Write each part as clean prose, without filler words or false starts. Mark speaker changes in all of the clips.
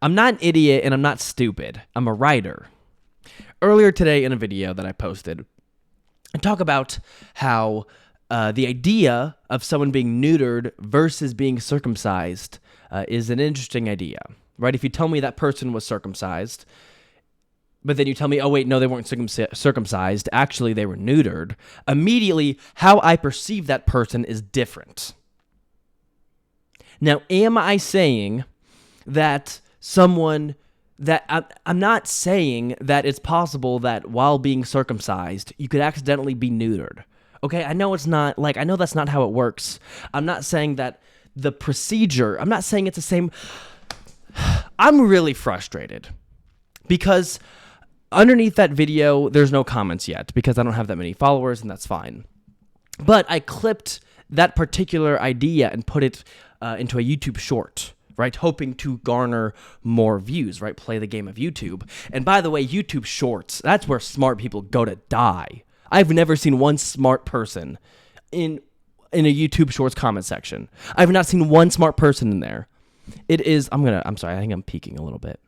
Speaker 1: I'm not an idiot and I'm not stupid. I'm a writer. Earlier today in a video that I posted, I talk about how the idea of someone being neutered versus being circumcised is an interesting idea, right? If you tell me that person was circumcised, but then you tell me, oh, wait, no, they weren't circumcised. Actually, they were neutered. Immediately, how I perceive that person is different. Now, am I saying that I'm not saying that it's possible that while being circumcised, you could accidentally be neutered. Okay, I know it's not, I know that's not how it works. I'm not saying that the procedure, I'm not saying it's the same. I'm really frustrated because underneath that video, there's no comments yet because I don't have that many followers, and that's fine. But I clipped that particular idea and put it into a YouTube short, right? Hoping to garner more views, right? Play the game of YouTube. And by the way, YouTube shorts, that's where smart people go to die. I've never seen one smart person in a YouTube shorts comment section. I've not seen one smart person in there. I'm sorry, I think I'm peeking a little bit.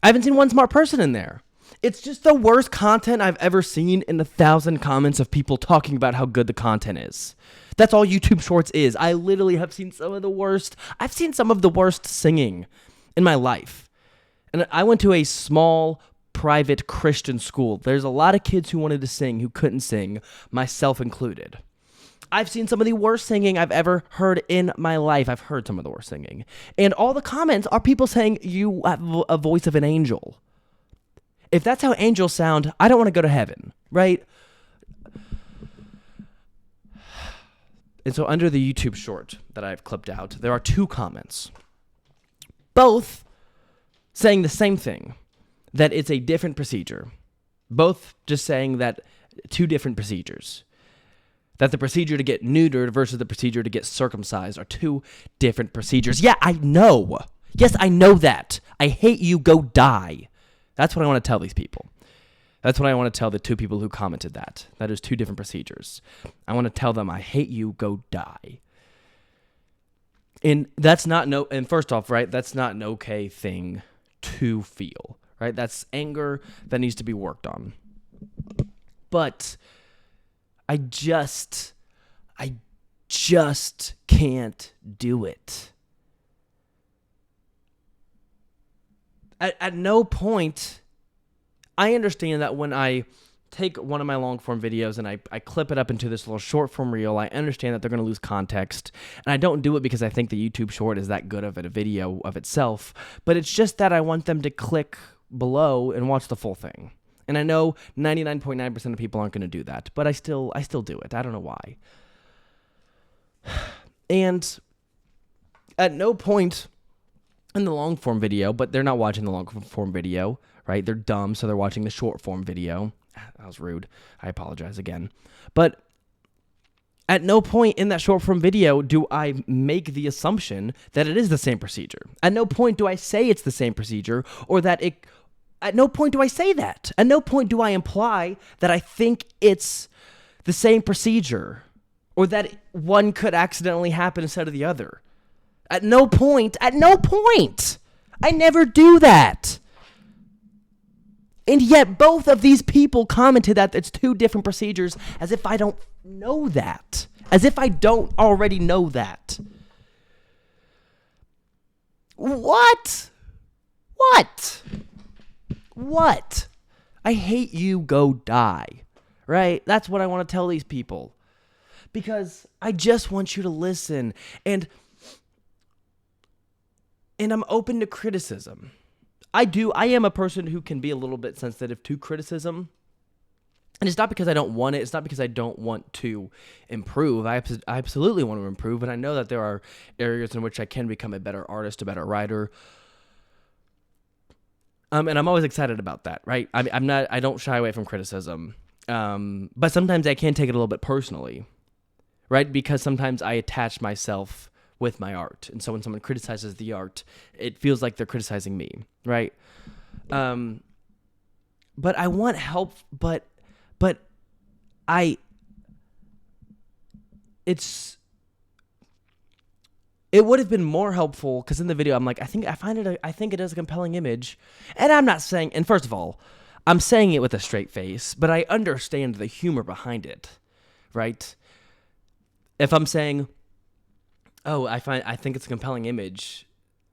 Speaker 1: I haven't seen one smart person in there. It's just the worst content I've ever seen in 1,000 comments of people talking about how good the content is. That's all YouTube Shorts is. I literally have seen some of the worst. I've seen some of the worst singing in my life. And I went to a small, private Christian school. There's a lot of kids who wanted to sing who couldn't sing, myself included. I've seen some of the worst singing I've ever heard in my life. I've heard some of the worst singing. And all the comments are people saying, you have a voice of an angel. If that's how angels sound, I don't want to go to heaven, right? And so under the YouTube short that I've clipped out, there are 2 comments, both saying the same thing, that it's a different procedure. Both just saying that 2 different procedures. That the procedure to get neutered versus the procedure to get circumcised are 2 different procedures. Yeah, I know. Yes, I know that. I hate you, go die. That's what I want to tell these people. That's what I want to tell the 2 people who commented that. That is 2 different procedures. I want to tell them, I hate you, go die. And and first off, right, that's not an okay thing to feel, right? That's anger that needs to be worked on. But I just can't do it. At no point, I understand that when I take one of my long form videos and I clip it up into this little short form reel, I understand that they're going to lose context. And I don't do it because I think the YouTube short is that good of a video of itself, but it's just that I want them to click below and watch the full thing. And I know 99.9% of people aren't going to do that, but I still do it. I don't know why. And at no point in the long form video, but they're not watching the long form video, right? They're dumb, so they're watching the short form video. That was rude. I apologize again. But at no point in that short form video do I make the assumption that it is the same procedure. At no point do I say it's the same procedure or that it... At no point do I say that. At no point do I imply that I think it's the same procedure or that one could accidentally happen instead of the other. At no point. I never do that. And yet both of these people commented that it's 2 different procedures as if I don't know that. As if I don't already know that. What? I hate you, go die. Right? That's what I want to tell these people. Because I just want you to listen. And I'm open to criticism. I am a person who can be a little bit sensitive to criticism. And it's not because I don't want it. It's not because I don't want to improve. I absolutely want to improve. And I know that there are areas in which I can become a better artist, a better writer. And I'm always excited about that, right? I don't shy away from criticism. But sometimes I can take it a little bit personally, right? Because sometimes I attach myself with my art. And so when someone criticizes the art, it feels like they're criticizing me, right? But I want help, but it's It would have been more helpful because in the video I'm like, I think it is a compelling image, and I'm not saying. And first of all, I'm saying it with a straight face, but I understand the humor behind it, right? If I'm saying, oh, I think it's a compelling image,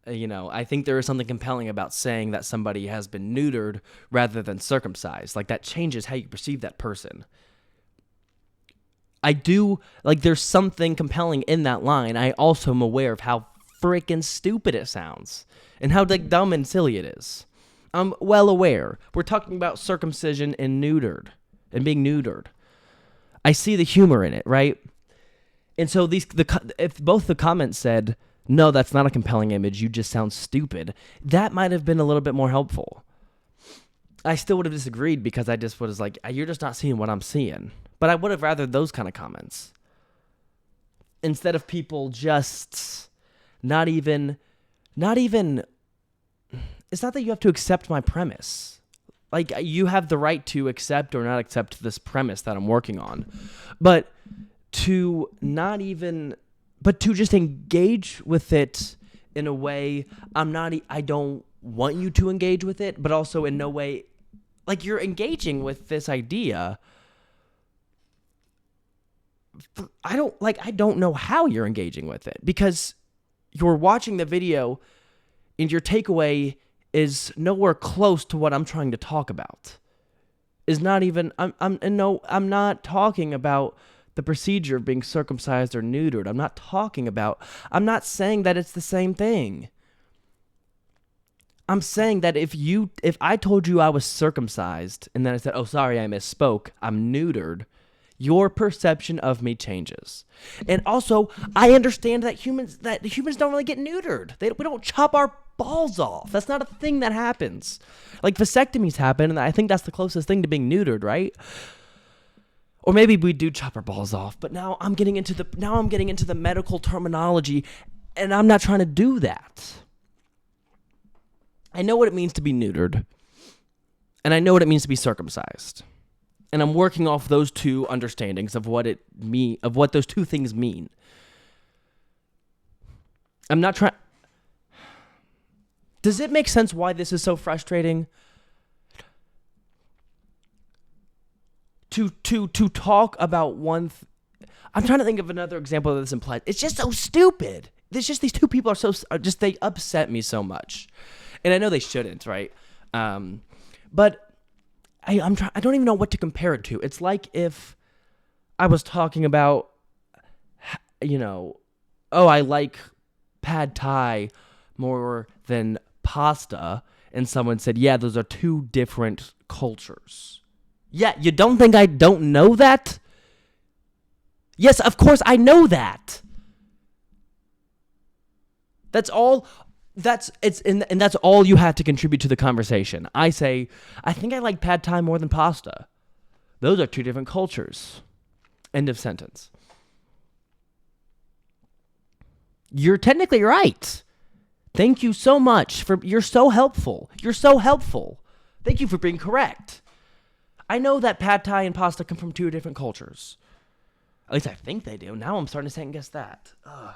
Speaker 1: I think there is something compelling about saying that somebody has been neutered rather than circumcised. Like, that changes how you perceive that person. I do, like, there's something compelling in that line. I also am aware of how freaking stupid it sounds and how, like, dumb and silly it is. I'm well aware. We're talking about circumcision and neutered and being neutered. I see the humor in it, right? And so if both the comments said, no, that's not a compelling image, you just sound stupid, that might have been a little bit more helpful. I still would have disagreed because I just was like, you're just not seeing what I'm seeing. But I would have rather those kind of comments instead of people just not even, it's not that you have to accept my premise. Like, you have the right to accept or not accept this premise that I'm working on. But to just engage with it in a way I don't want you to engage with it, but also in no way, like, you're engaging with this idea. I don't know how you're engaging with it because you're watching the video and your takeaway is nowhere close to what I'm trying to talk about. Is not even, I'm not talking about the procedure of being circumcised or neutered. I'm not saying that it's the same thing. I'm saying that if I told you I was circumcised and then I said, oh, sorry, I misspoke, I'm neutered, your perception of me changes. And also, I understand that humans don't really get neutered. We don't chop our balls off. That's not a thing that happens. Like, vasectomies happen, and I think that's the closest thing to being neutered, right? Or maybe we do chop our balls off, but now I'm getting into the medical terminology, and I'm not trying to do that. I know what it means to be neutered, and I know what it means to be circumcised. And I'm working off those two understandings of what those two things mean. I'm not trying. Does it make sense why this is so frustrating? To talk about one. I'm trying to think of another example that this implies. It's just so stupid. It's just these two people they upset me so much, and I know they shouldn't, right? But. I don't even know what to compare it to. It's like if I was talking about, I like pad thai more than pasta, and someone said, yeah, those are two different cultures. Yeah, you don't think I don't know that? Yes, of course I know that. That's all. That's all you have to contribute to the conversation. I say, I think I like pad thai more than pasta. Those are two different cultures. End of sentence. You're technically right. Thank you so much you're so helpful. You're so helpful. Thank you for being correct. I know that pad thai and pasta come from two different cultures. At least I think they do. Now I'm starting to second guess that. Ugh.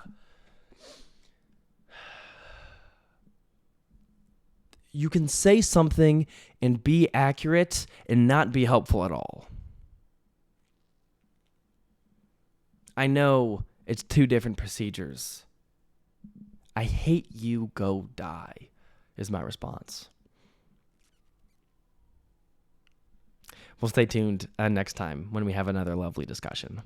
Speaker 1: You can say something and be accurate and not be helpful at all. I know it's two different procedures. I hate you, go die, is my response. Well, stay tuned next time when we have another lovely discussion.